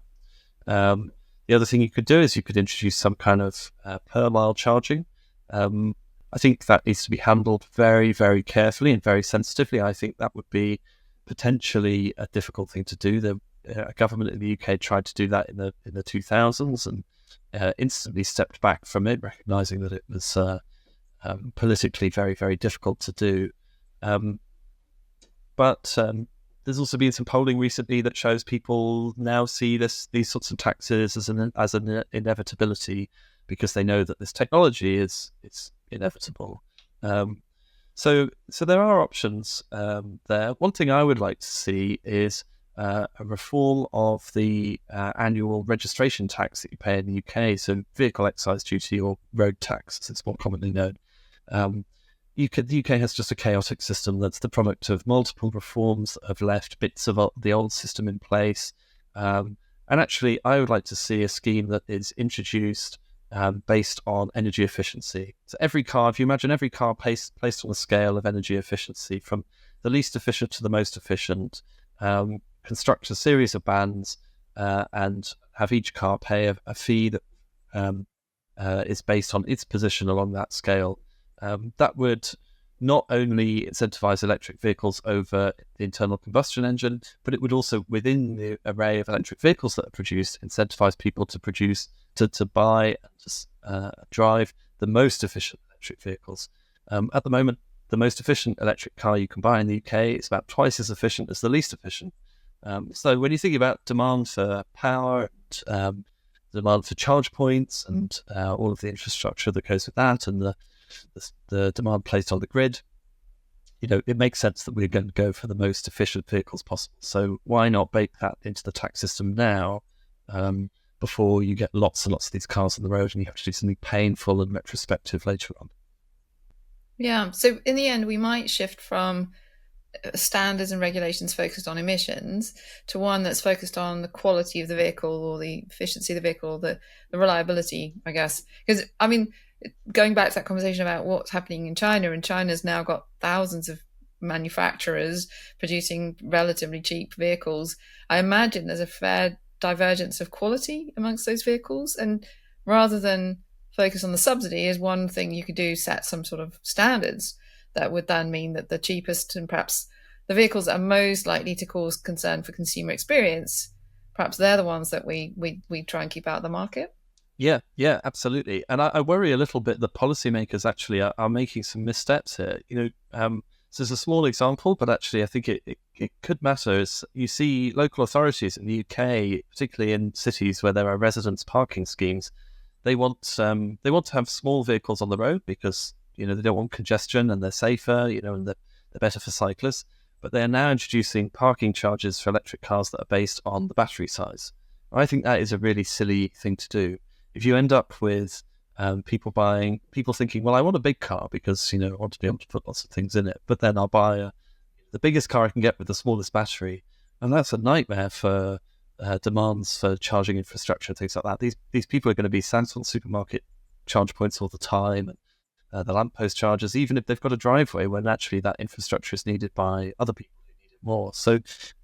The other thing you could do is you could introduce some kind of per mile charging. I think that needs to be handled very, very carefully and very sensitively. I think that would be potentially a difficult thing to do. The government in the UK tried to do that in the 2000s and instantly stepped back from it, recognising that it was politically very, very difficult to do. But There's also been some polling recently that shows people now see these sorts of taxes as an inevitability, because they know that this technology is inevitable. So there are options there. One thing I would like to see is a reform of the annual registration tax that you pay in the UK, so vehicle excise duty, or road tax as it's more commonly known. The UK has just a chaotic system that's the product of multiple reforms that have left bits of the old system in place. And actually, I would like to see a scheme that is introduced based on energy efficiency. So every car, if you imagine every car placed on a scale of energy efficiency from the least efficient to the most efficient, construct a series of bands and have each car pay a fee that is based on its position along that scale. That would not only incentivize electric vehicles over the internal combustion engine, but it would also, within the array of electric vehicles that are produced, incentivize people to buy and to drive the most efficient electric vehicles. At the moment, the most efficient electric car you can buy in the UK is about twice as efficient as the least efficient. So when you think about demand for power, and demand for charge points, and all of the infrastructure that goes with that, and the demand placed on the grid, it makes sense that we're going to go for the most efficient vehicles possible. So why not bake that into the tax system now, before you get lots and lots of these cars on the road and you have to do something painful and retrospective later on? Yeah. So in the end, we might shift from standards and regulations focused on emissions to one that's focused on the quality of the vehicle, or the efficiency of the vehicle, the reliability, I guess. Because, I mean, going back to that conversation about what's happening in China, and China's now got thousands of manufacturers producing relatively cheap vehicles, I imagine there's a fair divergence of quality amongst those vehicles. And rather than focus on the subsidy, is one thing you could do, set some sort of standards that would then mean that the cheapest and perhaps the vehicles that are most likely to cause concern for consumer experience, perhaps they're the ones that we try and keep out of the market. Yeah, absolutely. And I worry a little bit that policymakers actually are making some missteps here. So it's a small example, but actually I think it could matter. Is you see local authorities in the UK, particularly in cities where there are residence parking schemes, they want to have small vehicles on the road because they don't want congestion, and they're safer, and they're better for cyclists. But they are now introducing parking charges for electric cars that are based on the battery size. I think that is a really silly thing to do. If you end up with people thinking, well, I want a big car because I want to be able to put lots of things in it, but then I'll buy the biggest car I can get with the smallest battery, and that's a nightmare for demands for charging infrastructure, things like that. These people are going to be sat on supermarket charge points all the time, and the lamppost chargers, even if they've got a driveway, when actually that infrastructure is needed by other people who need it more. So,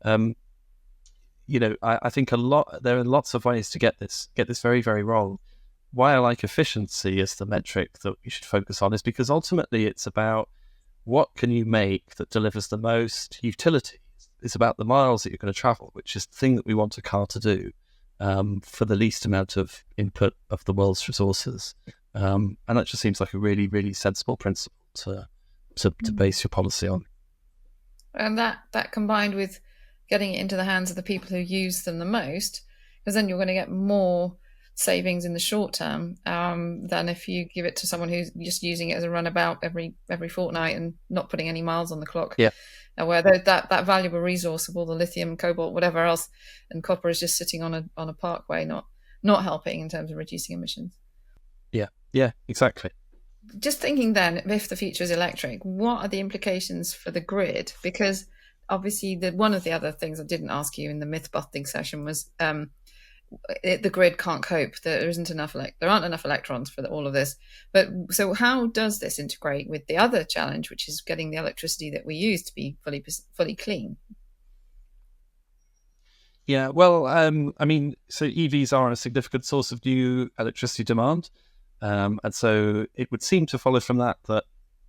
I think there are lots of ways to get this very, very wrong. Why I like efficiency as the metric that we should focus on is because ultimately it's about what can you make that delivers the most utility. It's about the miles that you're going to travel, which is the thing that we want a car to do for the least amount of input of the world's resources. And that just seems like a really, really sensible principle to base your policy on. And that combined with getting it into the hands of the people who use them the most, because then you're going to get more savings in the short term than if you give it to someone who's just using it as a runabout every fortnight and not putting any miles on the clock. Yeah. Where that valuable resource of all the lithium, cobalt, whatever else, and copper is just sitting on a parkway, not helping in terms of reducing emissions. Yeah, exactly. Just thinking then, if the future is electric, what are the implications for the grid? Because obviously one of the other things I didn't ask you in the myth busting session was the grid can't cope. There aren't enough electrons for all of this. But so how does this integrate with the other challenge, which is getting the electricity that we use to be fully clean? Yeah, well, so EVs are a significant source of new electricity demand. And so it would seem to follow from that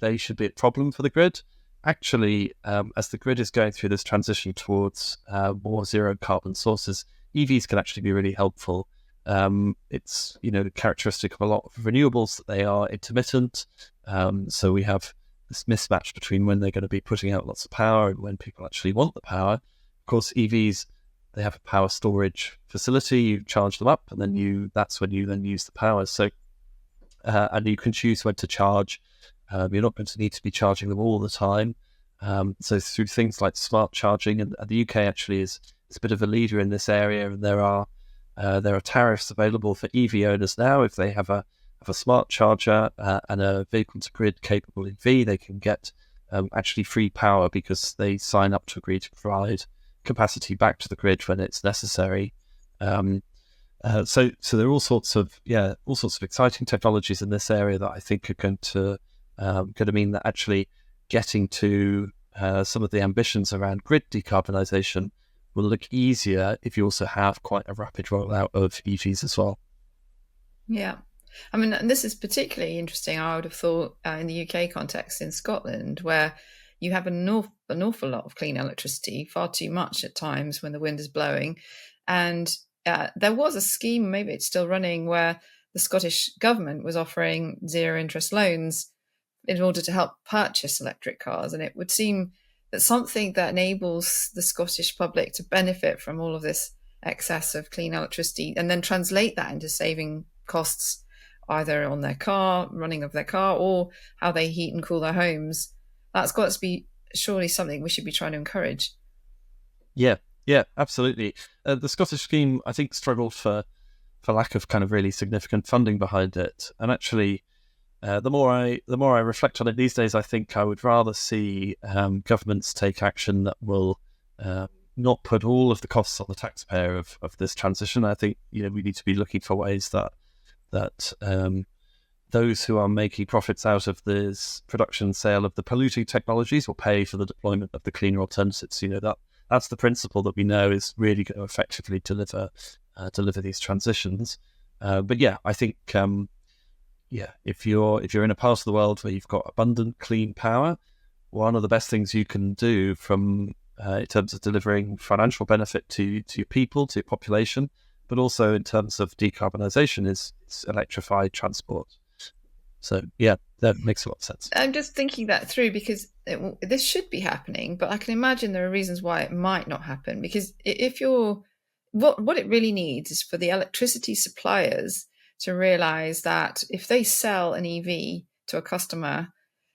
they should be a problem for the grid. Actually, as the grid is going through this transition towards more zero carbon sources, EVs can actually be really helpful. It's characteristic of a lot of renewables that they are intermittent. So we have this mismatch between when they're going to be putting out lots of power and when people actually want the power. Of course, EVs, they have a power storage facility. You charge them up, and then that's when you then use the power. So, and you can choose when to charge. You're not going to need to be charging them all the time. So through things like smart charging, and the UK actually is a bit of a leader in this area, and there are tariffs available for EV owners now. If they have a smart charger and a vehicle to grid capable EV, they can get actually free power because they sign up to agree to provide capacity back to the grid when it's necessary. So there are all sorts of exciting technologies in this area that I think are going to mean that actually getting to some of the ambitions around grid decarbonisation will look easier if you also have quite a rapid rollout of EVs as well. Yeah. I mean, and this is particularly interesting, I would have thought, in the UK context in Scotland, where you have an awful lot of clean electricity, far too much at times when the wind is blowing. And there was a scheme, maybe it's still running, where the Scottish government was offering zero interest loans in order to help purchase electric cars. And it would seem that something that enables the Scottish public to benefit from all of this excess of clean electricity and then translate that into saving costs either on their car, running of their car, or how they heat and cool their homes. That's got to be surely something we should be trying to encourage. Yeah, absolutely. The Scottish scheme, I think, struggled for lack of kind of really significant funding behind it. And actually, the more I reflect on it these days, I think I would rather see governments take action that will not put all of the costs on the taxpayer of this transition. I think we need to be looking for ways that those who are making profits out of this production sale of the polluting technologies will pay for the deployment of the cleaner alternatives. That's the principle that we know is really going to effectively deliver these transitions. But yeah, I think if you're in a part of the world where you've got abundant clean power, one of the best things you can do from in terms of delivering financial benefit to your people, to your population, but also in terms of decarbonisation is electrified transport. So yeah, that makes a lot of sense. I'm just thinking that through because this should be happening, but I can imagine there are reasons why it might not happen. Because if you're, what it really needs is for the electricity suppliers to realise that if they sell an EV to a customer,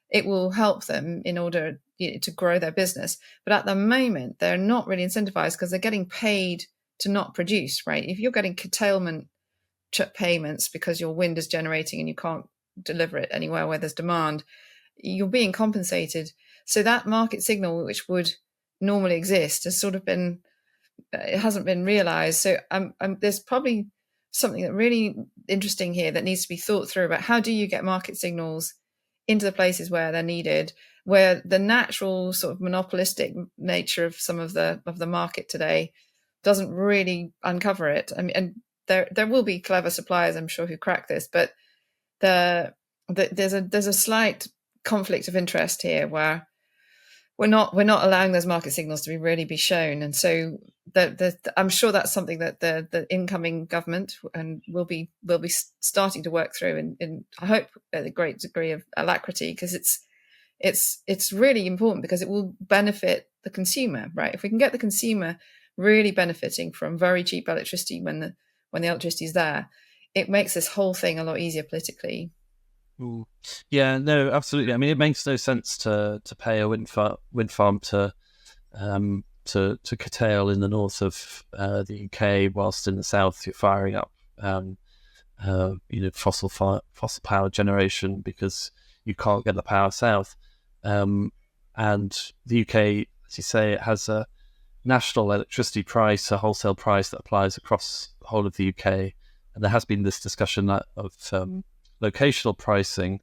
it will help them in order to grow their business. But at the moment, they're not really incentivized because they're getting paid to not produce, right? If you're getting curtailment payments because your wind is generating and you can't deliver it anywhere where there's demand, you're being compensated. So that market signal, which would normally exist, has sort of been, it hasn't been realized. So there's probably something that really interesting here that needs to be thought through about how do you get market signals into the places where they're needed, where the natural sort of monopolistic nature of some of the market today doesn't really uncover it. I mean, and there will be clever suppliers, I'm sure, who crack this, but there's a slight conflict of interest here where we're not allowing those market signals to really be shown, and so I'm sure that's something that the incoming government and will be starting to work through, in I hope at a great degree of alacrity, because it's really important because it will benefit the consumer, right? If we can get the consumer really benefiting from very cheap electricity when the electricity is there, it makes this whole thing a lot easier politically. Ooh. Yeah, no, absolutely. I mean, it makes no sense to pay a wind farm to curtail in the north of the UK, whilst in the south you're firing up fossil power generation because you can't get the power south. And the UK, as you say, it has a national electricity price, a wholesale price that applies across the whole of the UK. And there has been this discussion of locational pricing.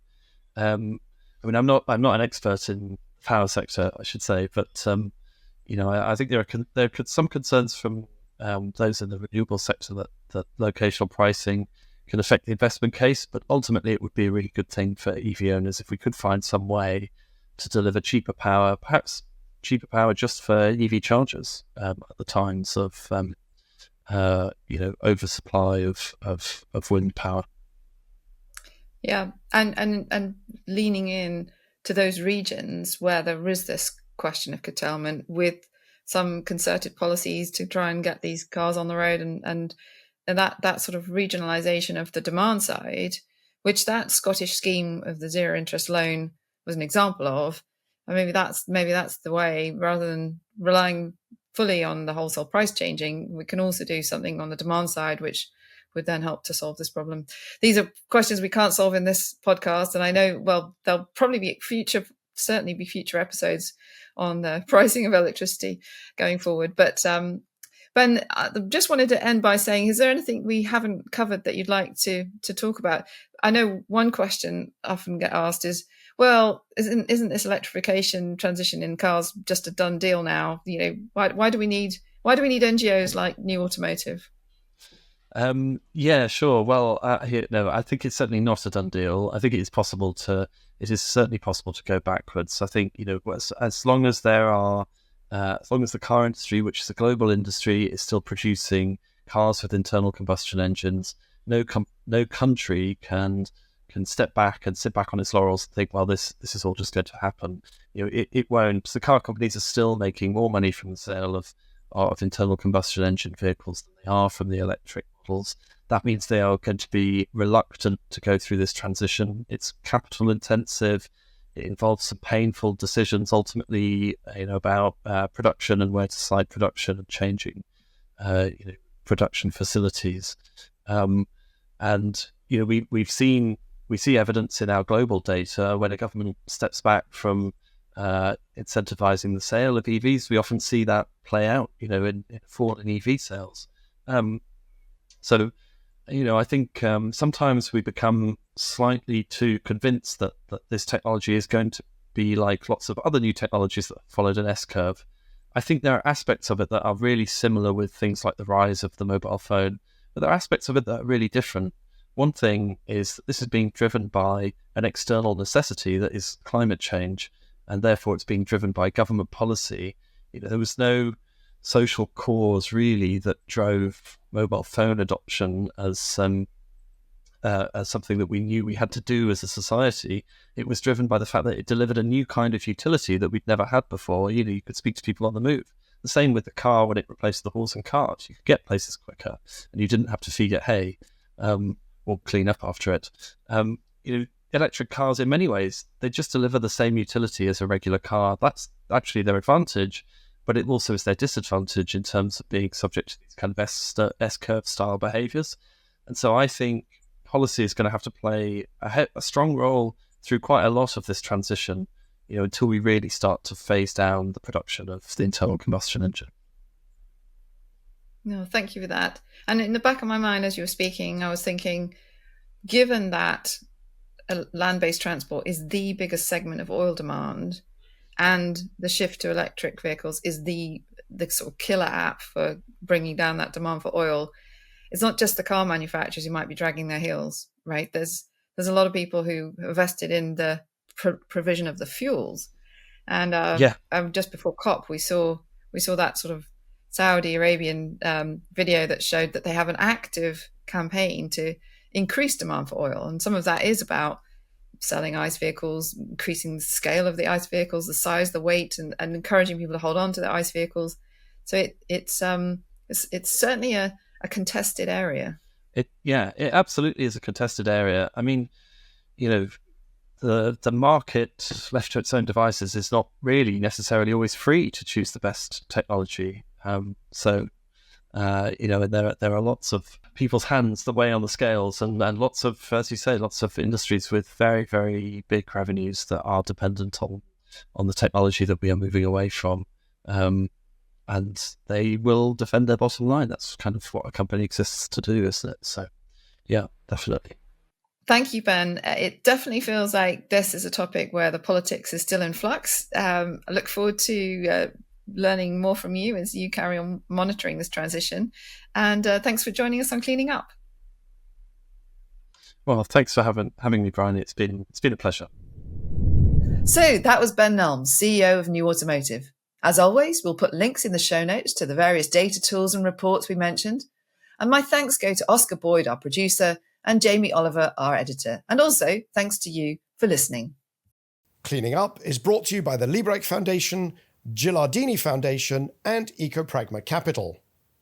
I mean, I'm not an expert in the power sector, I should say, but I think there are some concerns from those in the renewable sector that locational pricing can affect the investment case. But ultimately, it would be a really good thing for EV owners if we could find some way to deliver cheaper power, perhaps cheaper power just for EV chargers at the times of oversupply of wind power. Yeah, and leaning in to those regions where there is this question of curtailment with some concerted policies to try and get these cars on the road, and that sort of regionalisation of the demand side, which that Scottish scheme of the zero interest loan was an example of. And maybe that's the way, rather than relying fully on the wholesale price changing, we can also do something on the demand side, which would then help to solve this problem. These are questions we can't solve in this podcast, and I know, well, there'll probably be future episodes on the pricing of electricity going forward. But Ben, I just wanted to end by saying, is there anything we haven't covered that you'd like to talk about? I know one question often get asked is, well, isn't this electrification transition in cars just a done deal now? Why do we need NGOs like New AutoMotive? Yeah, sure. Well, no, I think it's certainly not a done deal. I think it is certainly possible to go backwards. I think, as long as as long as the car industry, which is a global industry, is still producing cars with internal combustion engines, no country can step back and sit back on its laurels and think, well, this is all just going to happen. It won't. So the car companies are still making more money from the sale of internal combustion engine vehicles than they are from the electric models. That means they are going to be reluctant to go through this transition. It's capital intensive. It involves some painful decisions ultimately, about production and where to site production and changing, production facilities. And we see evidence in our global data when a government steps back from incentivizing the sale of EVs. We often see that play out, in fall in EV sales. So, I think sometimes we become slightly too convinced that this technology is going to be like lots of other new technologies that followed an S-curve. I think there are aspects of it that are really similar with things like the rise of the mobile phone, but there are aspects of it that are really different. One thing is that this is being driven by an external necessity that is climate change, and therefore it's being driven by government policy. There was no social cause really that drove mobile phone adoption as something that we knew we had to do as a society. It was driven by the fact that it delivered a new kind of utility that we'd never had before. You could speak to people on the move. The same with the car when it replaced the horse and cart. You could get places quicker, and you didn't have to feed it hay or clean up after it. Electric cars, in many ways, they just deliver the same utility as a regular car. That's actually their advantage, but it also is their disadvantage in terms of being subject to these kind of S-curve style behaviours. And so I think policy is going to have to play a strong role through quite a lot of this transition, until we really start to phase down the production of the internal combustion engine. No, thank you for that. And in the back of my mind, as you were speaking, I was thinking, given that land-based transport is the biggest segment of oil demand, and the shift to electric vehicles is the sort of killer app for bringing down that demand for oil, it's not just the car manufacturers who might be dragging their heels, right? There's a lot of people who are vested in the provision of the fuels, and just before COP, we saw that sort of Saudi Arabian video that showed that they have an active campaign to increase demand for oil, and some of that is about selling ICE vehicles, increasing the scale of the ICE vehicles, the size, the weight, and encouraging people to hold on to their ICE vehicles. So it's certainly a contested area. It absolutely is a contested area. I mean, the market left to its own devices is not really necessarily always free to choose the best technology. And there are lots of people's hands that weigh on the scales, and lots of, as you say, lots of industries with very, very big revenues that are dependent on the technology that we are moving away from. And they will defend their bottom line. That's kind of what a company exists to do, isn't it? So, yeah, definitely. Thank you, Ben. It definitely feels like this is a topic where the politics is still in flux. I look forward to learning more from you as you carry on monitoring this transition. And thanks for joining us on Cleaning Up. Well, thanks for having me, Bryony. It's been a pleasure. So that was Ben Nelmes, CEO of New AutoMotive. As always, we'll put links in the show notes to the various data tools and reports we mentioned. And my thanks go to Oscar Boyd, our producer, and Jamie Oliver, our editor. And also thanks to you for listening. Cleaning Up is brought to you by the Liebrecht Foundation, Gilardini Foundation, and Ecopragma Capital.